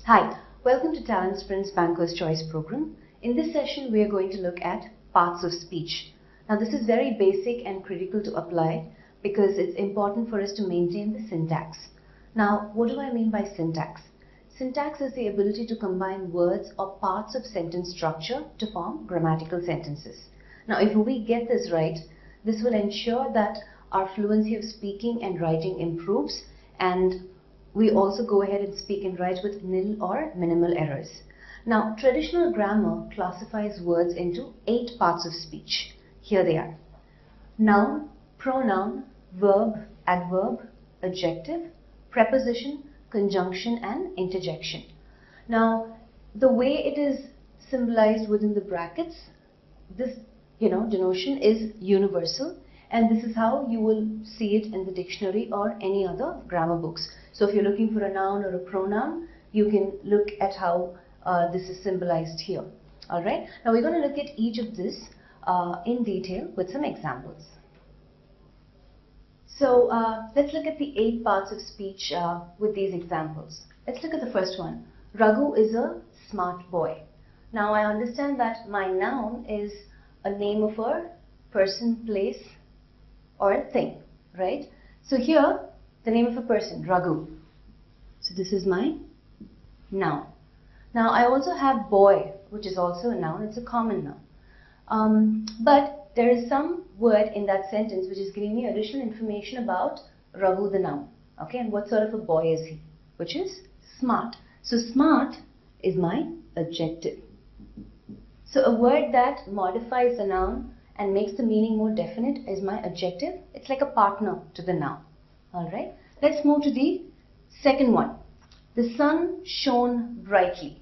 Hi, welcome to Talent Sprint's Banker's Choice program. In this session, we are going to look at parts of speech. Now, this is very basic and critical to apply because it's important for us to maintain the syntax. Now, what do I mean by syntax? Syntax is the ability to combine words or parts of sentence structure to form grammatical sentences. Now, if we get this right, this will ensure that our fluency of speaking and writing improves, and we also go ahead and speak and write with nil or minimal errors. Now, traditional grammar classifies words into 8 parts of speech. Here they are: noun, pronoun, verb, adverb, adjective, preposition, conjunction, and interjection. Now, the way it is symbolized within the brackets, this denotation is universal, and this is how you will see it in the dictionary or any other grammar books. So if you're looking for a noun or a pronoun, you can look at how this is symbolized here. Alright, now we're going to look at each of this in detail with some examples. So let's look at the 8 parts of speech with these examples. Let's look at the first one. Raghu is a smart boy. Now I understand that my noun is a name of a person, place, or a thing, right? So here, the name of a person, Raghu. So this is my noun. Now I also have boy, which is also a noun. It's a common noun. But there is some word in that sentence which is giving me additional information about Raghu the noun. Okay, and what sort of a boy is he? Which is smart. So smart is my adjective. So a word that modifies the noun and makes the meaning more definite is my adjective. It's like a partner to the noun. Alright, let's move to the second one. The sun shone brightly.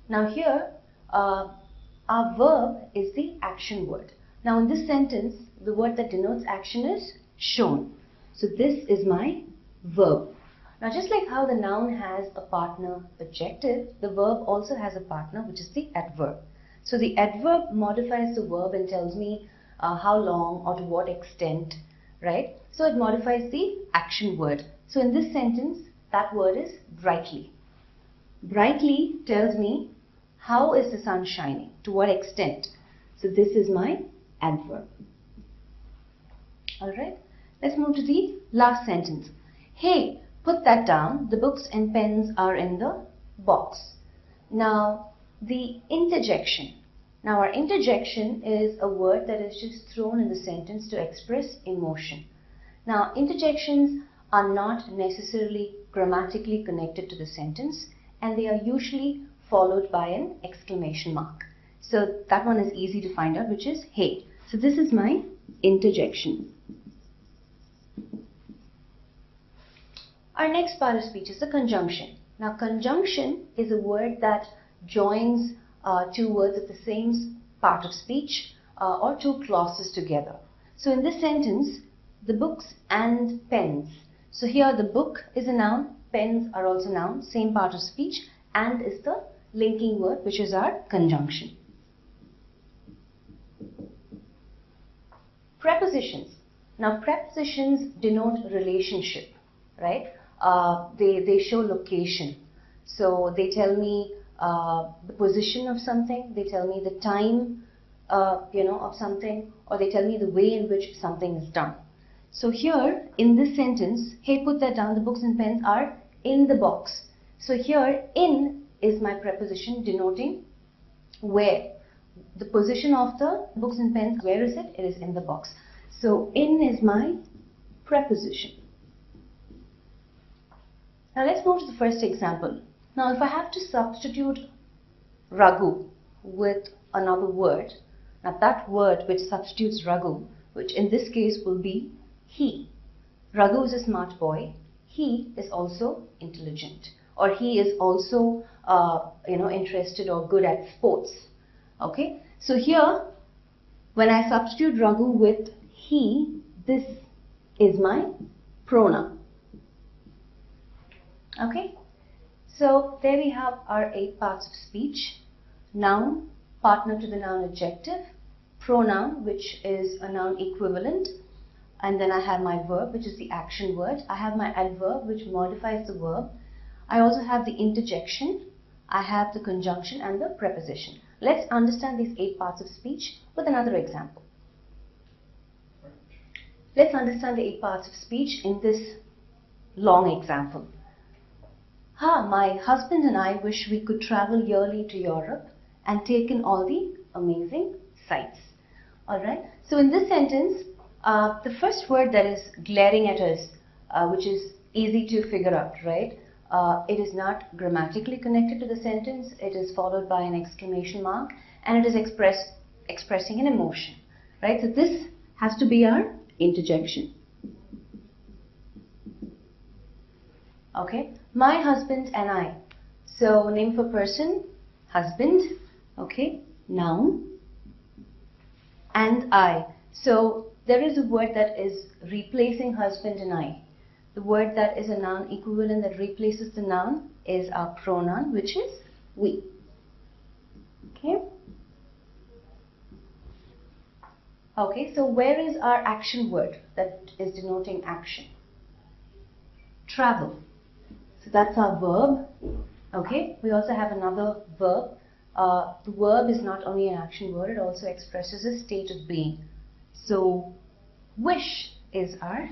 Now here, our verb is the action word. Now in this sentence, the word that denotes action is shone. So this is my verb. Now just like how the noun has a partner adjective, the verb also has a partner, which is the adverb. So the adverb modifies the verb and tells me how long or to what extent, right? So it modifies the action word. So in this sentence, that word is brightly. Brightly tells me how is the sun shining, to what extent. So this is my adverb. Alright, let's move to the last sentence. Hey, put that down. The books and pens are in the box. Now, the interjection. Now our interjection is a word that is just thrown in the sentence to express emotion. Now interjections are not necessarily grammatically connected to the sentence, and they are usually followed by an exclamation mark. So that one is easy to find out, which is hey. So this is my interjection. Our next part of speech is the conjunction. Now conjunction is a word that joins 2 words of the same part of speech or 2 clauses together. So in this sentence, the books and pens. So here the book is a noun, pens are also nouns, same part of speech, and is the linking word, which is our conjunction. Prepositions. Now prepositions denote relationshof, right? They show location. So they tell me the position of something, they tell me the time of something, or they tell me the way in which something is done. So here in this sentence, hey, put that down, the books and pens are in the box. So here in is my preposition denoting where. The position of the books and pens, where is it? It is in the box. So in is my preposition. Now let's move to the first example. Now if I have to substitute Raghu with another word, now that word which substitutes Raghu, which in this case will be he. Raghu is a smart boy. He is also intelligent, or he is also interested or good at sports. Okay, so here when I substitute Raghu with he, this is my pronoun. Okay, so there we have our 8 parts of speech. Noun, partner to the noun adjective, pronoun, which is a noun equivalent, and then I have my verb, which is the action word. I have my adverb, which modifies the verb. I also have the interjection, I have the conjunction and the preposition. Let's understand these 8 parts of speech with another example. Let's understand the 8 parts of speech in this long example. My husband and I wish we could travel yearly to Europe and take in all the amazing sights. Alright, so in this sentence, the first word that is glaring at us, which is easy to figure out, right? It is not grammatically connected to the sentence. It is followed by an exclamation mark, and it is expressing an emotion, right? So this has to be our interjection. Okay, my husband and I. So name for person, husband, okay, noun, and I. So there is a word that is replacing husband and I. The word that is a noun equivalent that replaces the noun is our pronoun, which is we. Okay. Okay, so where is our action word that is denoting action? Travel. So that's our verb. Okay, we also have another verb. The verb is not only an action word, it also expresses a state of being. So wish is our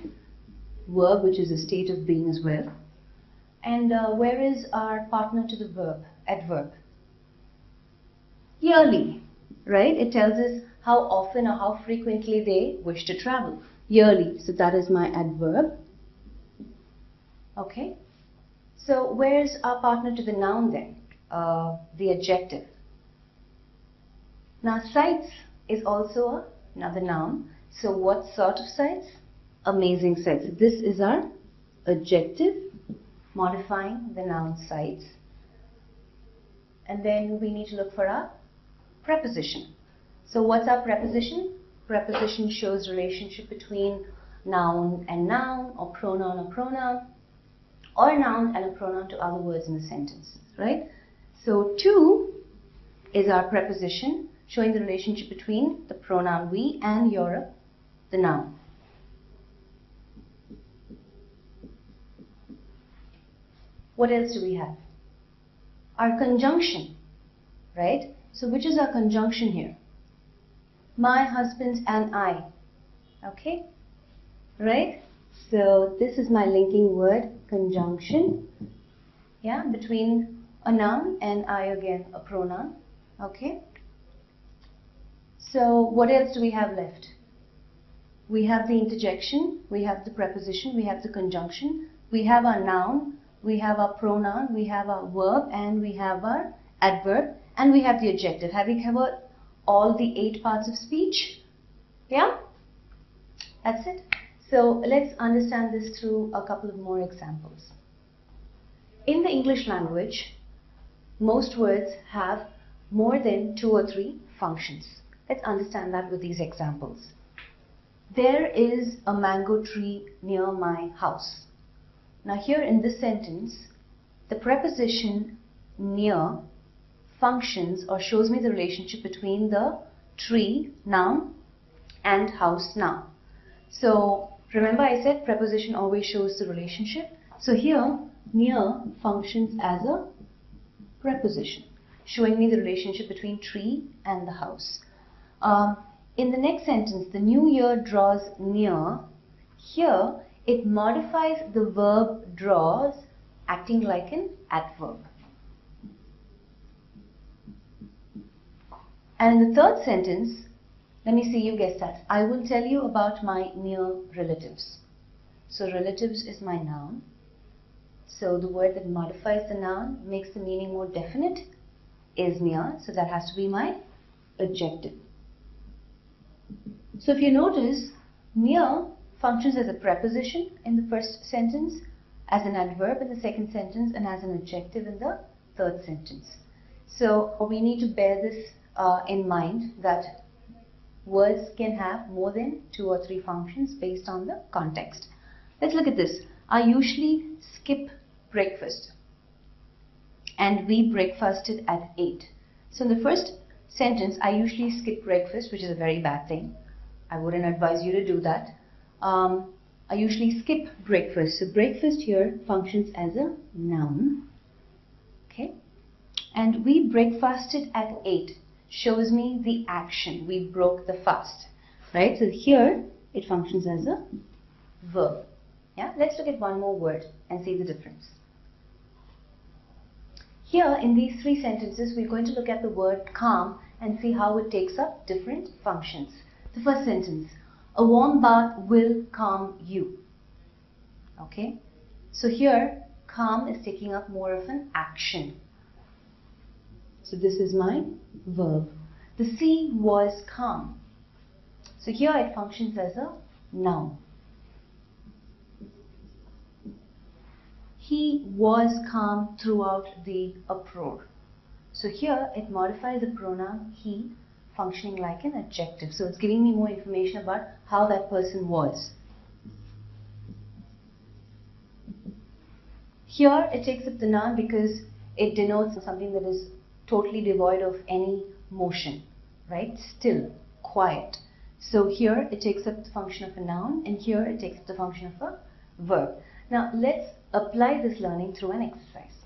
verb, which is a state of being as well. And where is our partner to the verb, adverb? Yearly, right? It tells us how often or how frequently they wish to travel. Yearly, so that is my adverb. Okay, so where's our partner to the noun then? The adjective. Now sights is also another noun. So what sort of sights? Amazing sights. This is our adjective modifying the noun sights. And then we need to look for our preposition. So what's our preposition? Preposition shows relationship between noun and noun, or pronoun, or noun and a pronoun to other words in the sentence, right? So to is our preposition showing the relationship between the pronoun we and Europe, the noun. What else do we have? Our conjunction, right? So which is our conjunction here? My husband and I, okay? Right? So this is my linking word, conjunction, yeah, between a noun and I again, a pronoun, okay? So what else do we have left? We have the interjection, we have the preposition, we have the conjunction, we have our noun, we have our pronoun, we have our verb, and we have our adverb, and we have the adjective. Have we covered all the 8 parts of speech? Yeah? That's it. So let's understand this through a couple of more examples. In the English language, most words have more than 2 or 3 functions. Let's understand that with these examples. There is a mango tree near my house. Now here in this sentence, the preposition near functions or shows me the relationship between the tree, noun, and house, noun. So remember I said preposition always shows the relationship. So here, near functions as a preposition, showing me the relationship between tree and the house. In the next sentence, the new year draws near. Here, it modifies the verb draws, acting like an adverb. And in the third sentence, let me see, you guessed that. I will tell you about my near relatives. So relatives is my noun. So the word that modifies the noun, makes the meaning more definite, is near. So that has to be my adjective. So if you notice, near functions as a preposition in the first sentence, as an adverb in the second sentence, and as an adjective in the third sentence. So we need to bear this in mind, that words can have more than 2 or 3 functions based on the context. Let's look at this. I usually skip breakfast, and we breakfasted at 8. So in the first sentence, I usually skip breakfast, which is a very bad thing. I wouldn't advise you to do that. I usually skip breakfast. So breakfast here functions as a noun. Okay. And we breakfasted at 8 shows me the action. We broke the fast. Right? So here it functions as a verb. Yeah? Let's look at one more word and see the difference. Here in these three sentences, we're going to look at the word calm and see how it takes up different functions. The first sentence, a warm bath will calm you. Okay? So here, calm is taking up more of an action. So this is my verb. The sea was calm. So here it functions as a noun. He was calm throughout the uproar. So here it modifies the pronoun he, functioning like an adjective. So it's giving me more information about how that person was. Here it takes up the noun because it denotes something that is totally devoid of any motion, right? Still, quiet. So here it takes up the function of a noun, and here it takes up the function of a verb. Now let's apply this learning through an exercise.